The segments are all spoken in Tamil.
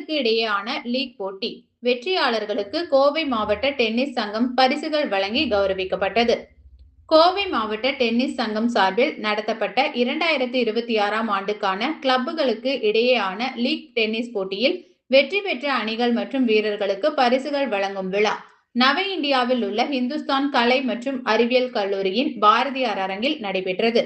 அணிகளுக்கு இடையேயான லீக் போட்டி. வெற்றியாளர்களுக்கு கோவை மாவட்ட டென்னிஸ் சங்கம் பரிசுகள் வழங்கி கௌரவிக்கப்பட்டது. கோவை மாவட்ட டென்னிஸ் சங்கம் சார்பில் நடத்தப்பட்ட 2026ஆம் ஆண்டுக்கான கிளப்புகளுக்கு இடையேயான லீக் டென்னிஸ் போட்டியில் வெற்றி பெற்ற அணிகள் மற்றும் வீரர்களுக்கு பரிசுகள் வழங்கும் விழா நவ இந்தியாவில் உள்ள இந்துஸ்தான் கலை மற்றும் அறிவியல் கல்லூரியின் பாரதியார் அரங்கில் நடைபெற்றது.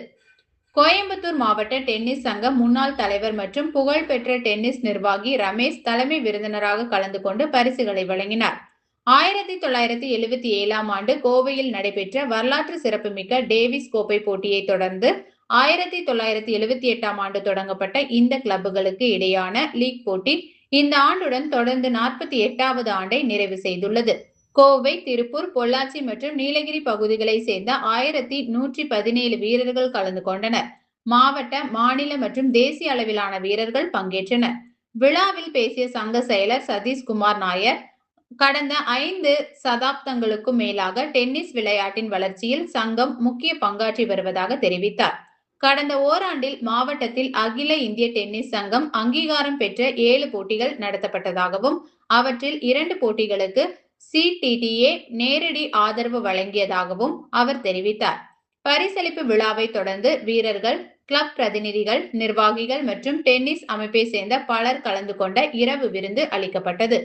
கோயம்புத்தூர் மாவட்ட டென்னிஸ் சங்க முன்னாள் தலைவர் மற்றும் புகழ்பெற்ற டென்னிஸ் நிர்வாகி ரமேஷ் தலைமை விருந்தினராக கலந்து கொண்டு பரிசுகளை வழங்கினார். 1977ஆம் ஆண்டு கோவையில் நடைபெற்ற வரலாற்று சிறப்புமிக்க டேவிஸ் கோப்பை போட்டியை தொடர்ந்து 1978ஆம் ஆண்டு தொடங்கப்பட்ட இந்த கிளப்புகளுக்கு இடையான லீக் போட்டி இந்த ஆண்டுடன் தொடர்ந்து 48வது ஆண்டை நிறைவு செய்துள்ளது. கோவை, திருப்பூர், பொள்ளாச்சி மற்றும் நீலகிரி பகுதிகளை சேர்ந்த 1117 வீரர்கள் கலந்து கொண்டனர். மாவட்ட, மாநில மற்றும் தேசிய அளவிலான வீரர்கள் பங்கேற்றனர். விழாவில் பேசிய சங்க செயலர் சதீஷ்குமார் நாயர், கடந்த 5 சதாப்தங்களுக்கும் மேலாக டென்னிஸ் விளையாட்டின் வளர்ச்சியில் சங்கம் முக்கிய பங்காற்றி வருவதாக தெரிவித்தார். கடந்த ஓராண்டில் மாவட்டத்தில் அகில இந்திய டென்னிஸ் சங்கம் அங்கீகாரம் பெற்ற 7 போட்டிகள் நடத்தப்பட்டதாகவும், அவற்றில் 2 போட்டிகளுக்கு CTTA நேரடி ஆதரவு வழங்கியதாகவும் அவர் தெரிவித்தார். பரிசளிப்பு விழாவை தொடர்ந்து வீரர்கள், கிளப் பிரதிநிதிகள், நிர்வாகிகள் மற்றும் டென்னிஸ் அமைப்பை சேர்ந்த பலர் கலந்து கொண்ட இரவு விருந்து அளிக்கப்பட்டது.